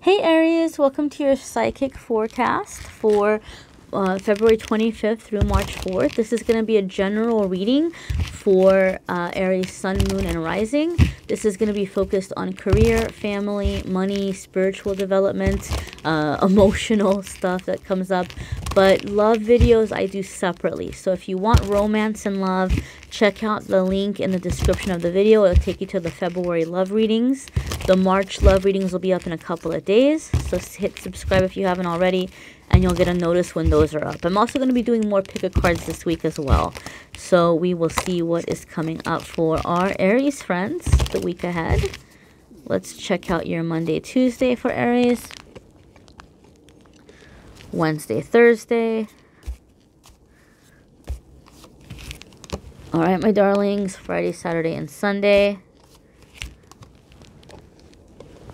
Hey Aries, welcome to your psychic forecast for February 25th through March 4th. This is going to be a general reading for Aries Sun, Moon, and Rising. This is going to be focused on career, family, money, spiritual development, emotional stuff that comes up. But love videos I do separately. So if you want romance and love, check out the link in the description of the video. It'll take you to the February love readings. The March love readings will be up in a couple of days. So hit subscribe if you haven't already, and you'll get a notice when those are up. I'm also going to be doing more pick a cards this week as well. So we will see what is coming up for our Aries friends the week ahead. Let's check out your Monday, Tuesday for Aries. Wednesday, Thursday. All right, my darlings. Friday, Saturday, and Sunday.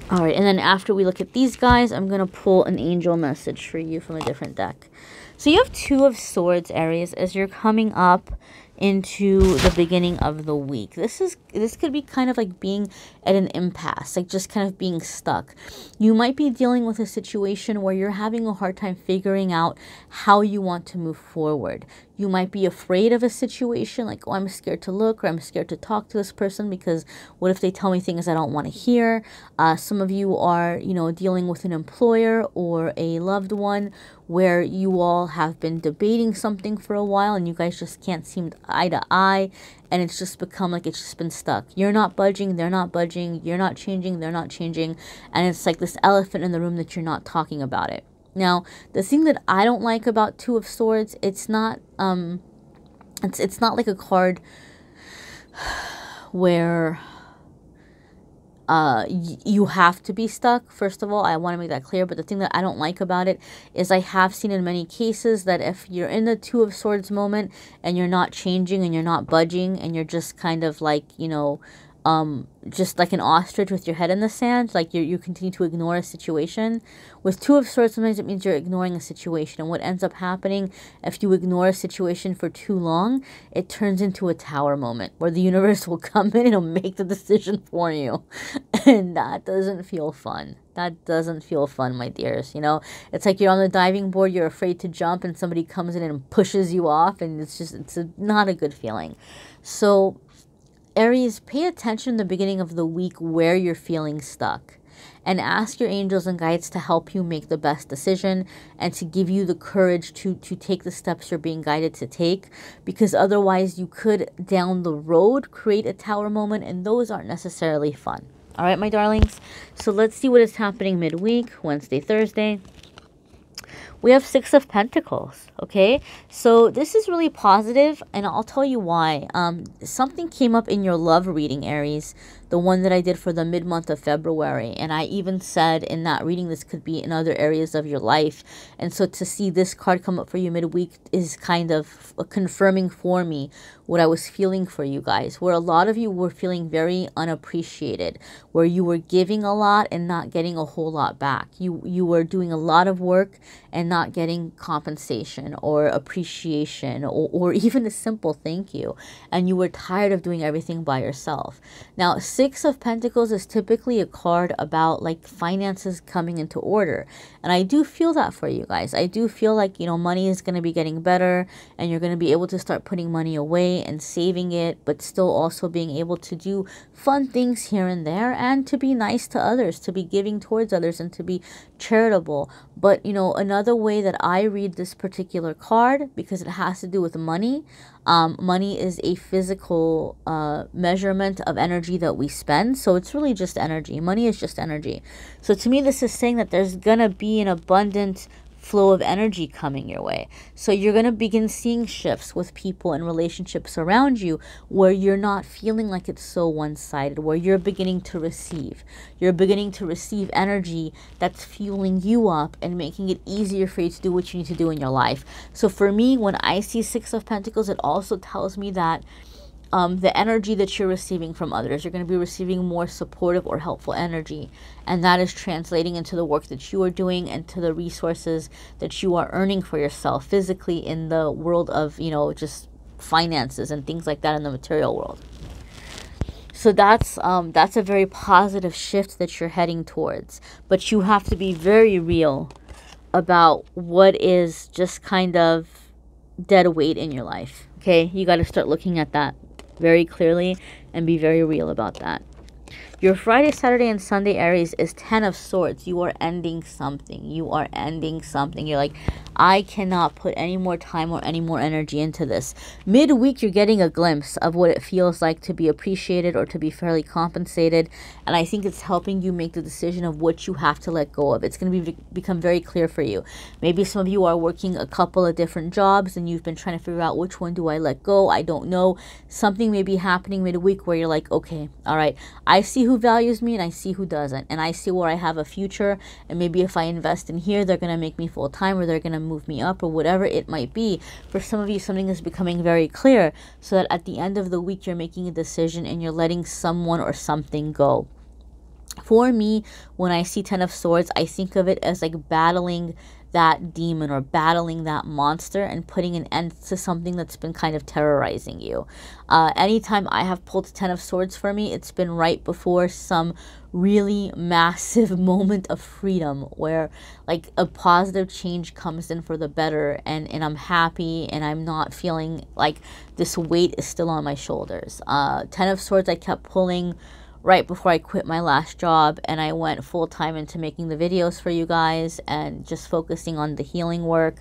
All right, and then after we look at these guys, I'm going to pull an angel message for you from a different deck. So you have Two of Swords, Aries, as you're coming up into the beginning of the week. This could be kind of like being at an impasse, like just kind of being stuck. You might be dealing with a situation where you're having a hard time figuring out how you want to move forward. You might be afraid of a situation, like, oh, I'm scared to look, or I'm scared to talk to this person because what if they tell me things I don't want to hear? Some of you are, dealing with an employer or a loved one where you all have been debating something for a while and you guys just can't seem eye to eye, and it's just become like it's just been stuck. You're not budging, they're not budging, you're not changing, they're not changing, and it's like this elephant in the room that you're not talking about it. Now, the thing that I don't like about Two of Swords, it's not like a card where you have to be stuck. First of all, I want to make that clear. But the thing that I don't like about it is I have seen in many cases that if you're in the Two of Swords moment and you're not changing and you're not budging and you're just kind of like, just like an ostrich with your head in the sand, like you continue to ignore a situation. With Two of Swords, sometimes it means you're ignoring a situation. And what ends up happening if you ignore a situation for too long, it turns into a Tower moment where the universe will come in and it'll make the decision for you. And that doesn't feel fun. That doesn't feel fun, my dears. It's like you're on the diving board, you're afraid to jump, and somebody comes in and pushes you off, and it's not a good feeling. So Aries, pay attention in the beginning of the week where you're feeling stuck, and ask your angels and guides to help you make the best decision and to give you the courage to take the steps you're being guided to take, because otherwise you could down the road create a Tower moment, and those aren't necessarily fun. All right, my darlings. So let's see what is happening midweek, Wednesday, Thursday. We have Six of Pentacles, okay? So this is really positive, and I'll tell you why. Something came up in your love reading, Aries, the one that I did for the mid-month of February, and I even said in that reading this could be in other areas of your life. And so to see this card come up for you midweek is kind of confirming for me what I was feeling for you guys, where a lot of you were feeling very unappreciated, where you were giving a lot and not getting a whole lot back. You were doing a lot of work and not getting compensation or appreciation or even a simple thank you, and you were tired of doing everything by yourself. Now, Six of Pentacles is typically a card about like finances coming into order, and I do feel that for you guys. I do feel like money is going to be getting better, and you're going to be able to start putting money away and saving it, but still also being able to do fun things here and there, and to be nice to others, to be giving towards others, and to be charitable. But another way that I read this particular card, because it has to do with money, money is a physical measurement of energy that we spend. So it's really just energy. Money is just energy. So to me, this is saying that there's gonna be an abundant flow of energy coming your way. So you're going to begin seeing shifts with people and relationships around you where you're not feeling like it's so one-sided, where you're beginning to receive. You're beginning to receive energy that's fueling you up and making it easier for you to do what you need to do in your life. So for me, when I see Six of Pentacles, it also tells me that the energy that you're receiving from others, you're going to be receiving more supportive or helpful energy, and that is translating into the work that you are doing and to the resources that you are earning for yourself physically in the world of just finances and things like that in the material world. So that's a very positive shift that you're heading towards. But you have to be very real about what is just kind of dead weight in your life. Okay, you got to start looking at that very clearly and be very real about that. Your Friday, Saturday, and Sunday, Aries, is 10 of Swords. You are ending something. You are ending something. You're like, I cannot put any more time or any more energy into this. Midweek, you're getting a glimpse of what it feels like to be appreciated or to be fairly compensated. And I think it's helping you make the decision of what you have to let go of. It's going to become very clear for you. Maybe some of you are working a couple of different jobs and you've been trying to figure out which one do I let go. I don't know. Something may be happening midweek where you're like, okay, all right, I see who values me and I see who doesn't, and I see where I have a future, and maybe if I invest in here they're going to make me full-time, or they're going to move me up, or whatever it might be. For some of you, something is becoming very clear, so that at the end of the week you're making a decision and you're letting someone or something go. For me, when I see 10 of Swords, I think of it as like battling that demon or battling that monster and putting an end to something that's been kind of terrorizing you. Anytime I have pulled 10 of Swords for me, it's been right before some really massive moment of freedom where like a positive change comes in for the better, and I'm happy and I'm not feeling like this weight is still on my shoulders. 10 of Swords I kept pulling right before I quit my last job, and I went full-time into making the videos for you guys and just focusing on the healing work.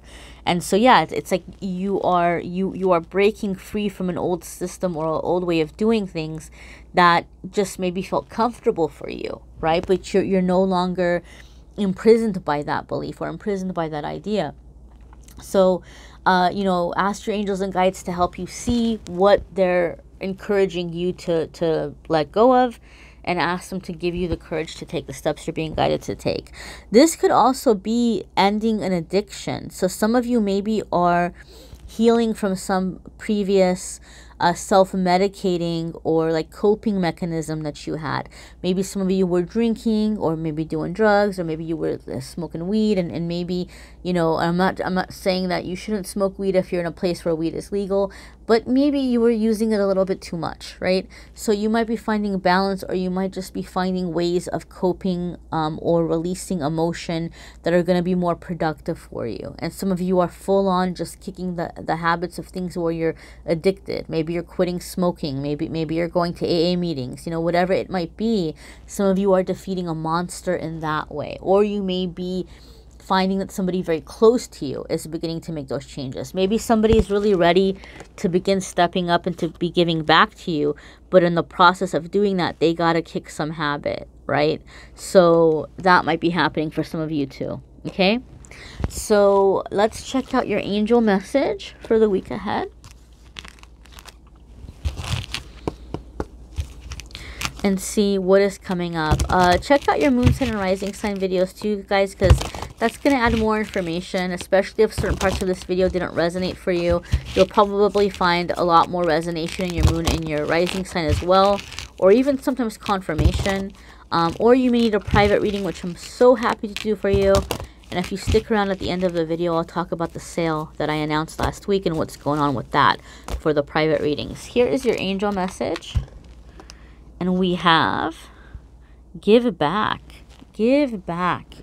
And so yeah, it's like you are breaking free from an old system or an old way of doing things that just maybe felt comfortable for you, right? But you're no longer imprisoned by that belief or imprisoned by that idea. So you know, ask your angels and guides to help you see what they're encouraging you to let go of, and ask them to give you the courage to take the steps you're being guided to take. This could also be ending an addiction. So some of you maybe are healing from some previous self-medicating or like coping mechanism that you had. Maybe some of you were drinking, or maybe doing drugs, or maybe you were smoking weed, and maybe, you know, I'm not saying that you shouldn't smoke weed if you're in a place where weed is legal, but maybe you were using it a little bit too much, right? So you might be finding balance, or you might just be finding ways of coping or releasing emotion that are going to be more productive for you. And some of you are full on just kicking the habits of things where you're addicted. Maybe you're quitting smoking, maybe you're going to AA meetings, you know, whatever it might be. Some of you are defeating a monster in that way. Or you may be finding that somebody very close to you is beginning to make those changes. Maybe somebody is really ready to begin stepping up and to be giving back to you, but in the process of doing that, they got to kick some habit, right? So that might be happening for some of you too, okay? So let's check out your angel message for the week ahead. And see what is coming up. Check out your moon sign and rising sign videos too, guys, because that's going to add more information, especially if certain parts of this video didn't resonate for you. You'll probably find a lot more resonation in your moon and your rising sign as well, or even sometimes confirmation. Or you may need a private reading, which I'm so happy to do for you. And if you stick around at the end of the video, I'll talk about the sale that I announced last week and what's going on with that for the private readings. Here is your angel message. And we have give back. Give back.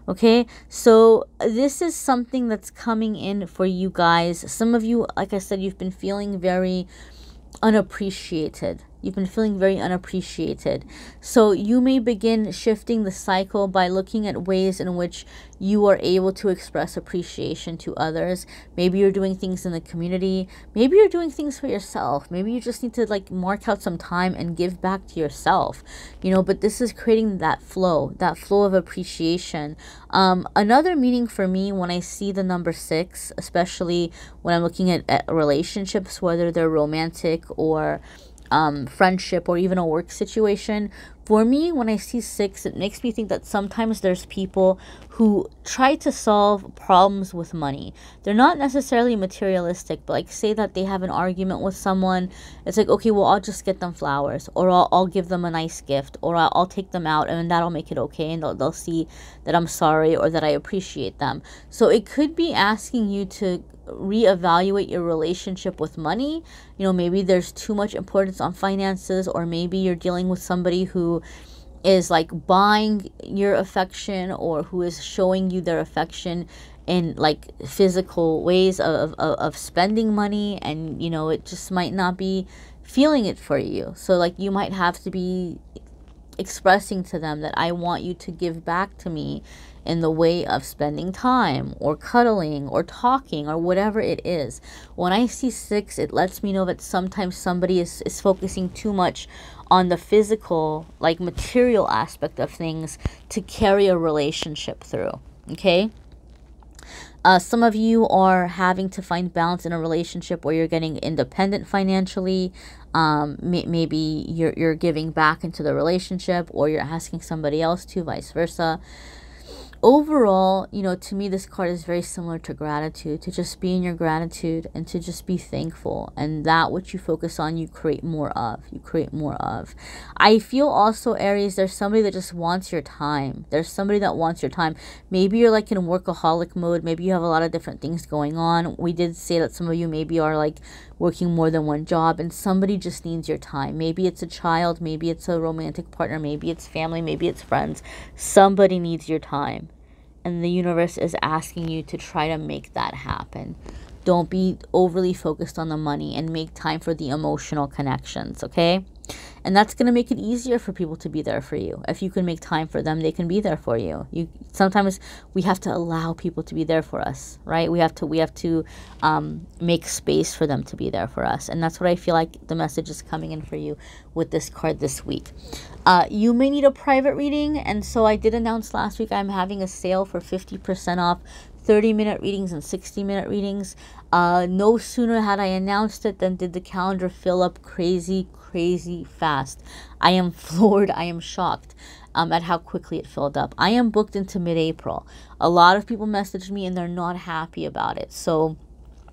Okay, so this is something that's coming in for you guys. Some of you, like I said, you've been feeling very unappreciated. You've been feeling very unappreciated. So you may begin shifting the cycle by looking at ways in which you are able to express appreciation to others. Maybe you're doing things in the community. Maybe you're doing things for yourself. Maybe you just need to like mark out some time and give back to yourself, you know, but this is creating that flow of appreciation. Another meaning for me when I see the number 6, especially when I'm looking at relationships, whether they're romantic or friendship or even a work situation, For me, when I see 6, it makes me think that sometimes there's people who try to solve problems with money. They're not necessarily materialistic, but like say that they have an argument with someone. It's like, okay, well, I'll just get them flowers, or I'll give them a nice gift, or I'll take them out, and that'll make it okay, and they'll see that I'm sorry or that I appreciate them. So it could be asking you to reevaluate your relationship with money. You know, maybe there's too much importance on finances, or maybe you're dealing with somebody who is like buying your affection, or who is showing you their affection in like physical ways of spending money, and you know, it just might not be feeling it for you. So like you might have to be expressing to them that I want you to give back to me in the way of spending time or cuddling or talking or whatever it is. When I see 6, it lets me know that sometimes somebody is focusing too much on the physical, like material aspect of things to carry a relationship through. Okay? Some of you are having to find balance in a relationship where you're getting independent financially. Maybe you're giving back into the relationship, or you're asking somebody else to, vice versa. Overall, you know, to me, this card is very similar to gratitude, to just be in your gratitude and to just be thankful. And that which you focus on, you create more of. You create more of. I feel also, Aries, there's somebody that just wants your time. There's somebody that wants your time. Maybe you're like in workaholic mode. Maybe you have a lot of different things going on. We did say that some of you maybe are like working more than one job, and somebody just needs your time. Maybe it's a child. Maybe it's a romantic partner. Maybe it's family. Maybe it's friends. Somebody needs your time. And the universe is asking you to try to make that happen. Don't be overly focused on the money, and make time for the emotional connections, okay? And that's going to make it easier for people to be there for you. If you can make time for them, they can be there for you. Sometimes we have to allow people to be there for us, right? We have to make space for them to be there for us. And that's what I feel like the message is coming in for you with this card this week. You may need a private reading. And so I did announce last week I'm having a sale for 50% off 30-minute readings and 60-minute readings. No sooner had I announced it than did the calendar fill up crazy fast. I am floored. I am shocked at how quickly it filled up. I am booked into mid-April. A lot of people messaged me and they're not happy about it. So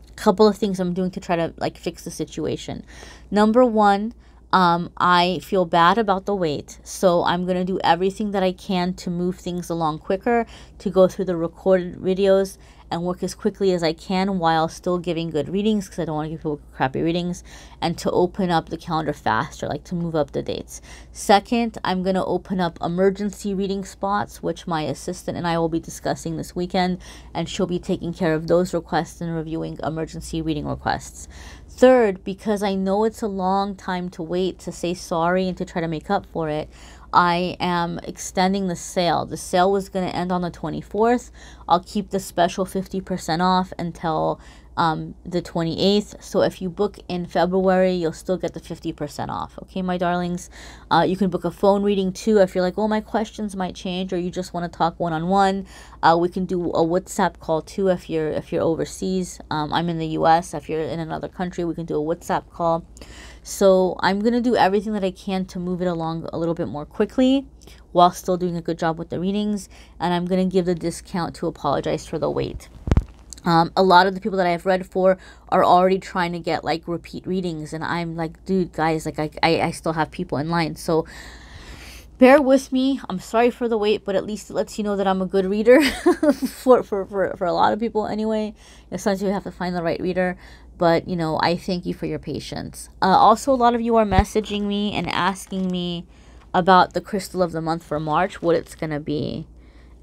a couple of things I'm doing to try to like fix the situation. Number one, I feel bad about the wait, so I'm going to do everything that I can to move things along quicker, to go through the recorded videos and work as quickly as I can while still giving good readings, because I don't want to give people crappy readings, and to open up the calendar faster, like to move up the dates. Second, I'm going to open up emergency reading spots, which my assistant and I will be discussing this weekend, and she'll be taking care of those requests and reviewing emergency reading requests. Third, because I know it's a long time to wait to say sorry and to try to make up for it, I am extending the sale. The sale was going to end on the 24th. I'll keep the special 50% off until the 28th. So if you book in February, you'll still get the 50% off. Okay, my darlings? You can book a phone reading too if you're like, oh, my questions might change, or you just want to talk one-on-one. We can do a WhatsApp call too if you're overseas. I'm in the US. If you're in another country, we can do a WhatsApp call. So I'm going to do everything that I can to move it along a little bit more quickly while still doing a good job with the readings. And I'm going to give the discount to apologize for the wait. A lot of the people that I've read for are already trying to get like repeat readings. And I'm like, dude, guys, like I still have people in line. So bear with me. I'm sorry for the wait, but at least it lets you know that I'm a good reader for a lot of people anyway. Sometimes you have to find the right reader. But, you know, I thank you for your patience. Also, a lot of you are messaging me and asking me about the crystal of the month for March, what it's going to be.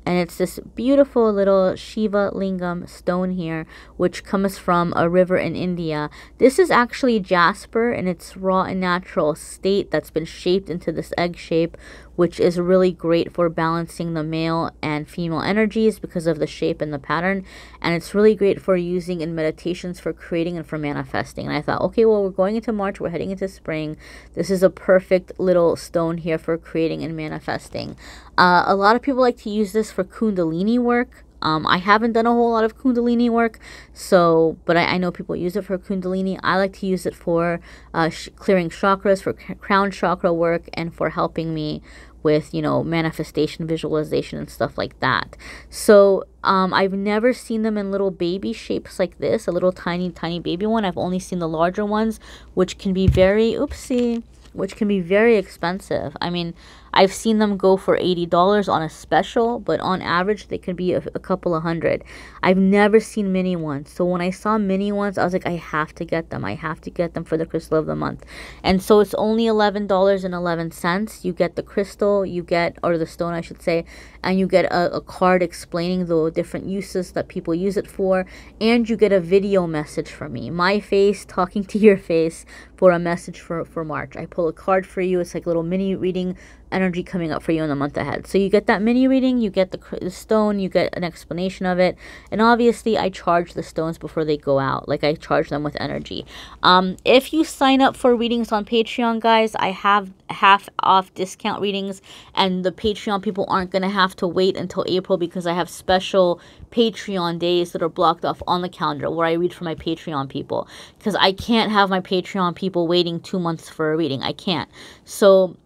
And it's this beautiful little Shiva Lingam stone here, which comes from a river in India. This is actually jasper in its raw and natural state that's been shaped into this egg shape, which is really great for balancing the male and female energies because of the shape and the pattern. And it's really great for using in meditations for creating and for manifesting. And I thought, okay, well, we're going into March, we're heading into spring. This is a perfect little stone here for creating and manifesting. A lot of people like to use this for Kundalini work. I haven't done a whole lot of Kundalini work, so, but I know people use it for Kundalini. I like to use it for clearing chakras, for crown chakra work, and for helping me with, you know, manifestation, visualization, and stuff like that. So I've never seen them in little baby shapes like this, a little tiny baby one. I've only seen the larger ones, which can be very, oopsie, which can be very expensive. I mean, I've seen them go for $80 on a special, but on average they could be a couple of hundred. I've never seen mini ones, so when I saw mini ones, I was like, I have to get them. I have to get them for the crystal of the month. And so it's only $11.11. You get the crystal, you get, or the stone I should say, and you get a card explaining the different uses that people use it for, and you get a video message from me, my face talking to your face, for a message for March. I pull a card for you. It's like a little mini reading, energy coming up for you in the month ahead. So you get that mini reading, you get the stone, you get an explanation of it, and obviously I charge the stones before they go out. Like, I charge them with energy. If you sign up for readings on Patreon, guys, I have half off discount readings, and the Patreon people aren't going to have to wait until April, because I have special Patreon days that are blocked off on the calendar where I read for my Patreon people, because I can't have my Patreon people waiting 2 months for a reading. I can't. So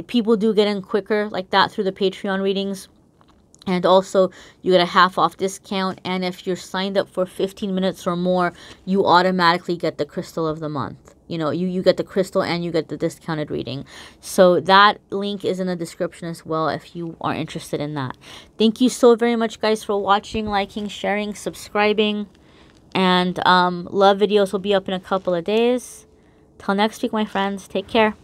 people do get in quicker like that through the Patreon readings. And also, you get a half off discount. And if you're signed up for 15 minutes or more, you automatically get the crystal of the month. You know, you get the crystal and you get the discounted reading. So that link is in the description as well if you are interested in that. Thank you so very much, guys, for watching, liking, sharing, subscribing. And love videos will be up in a couple of days. Till next week, my friends. Take care.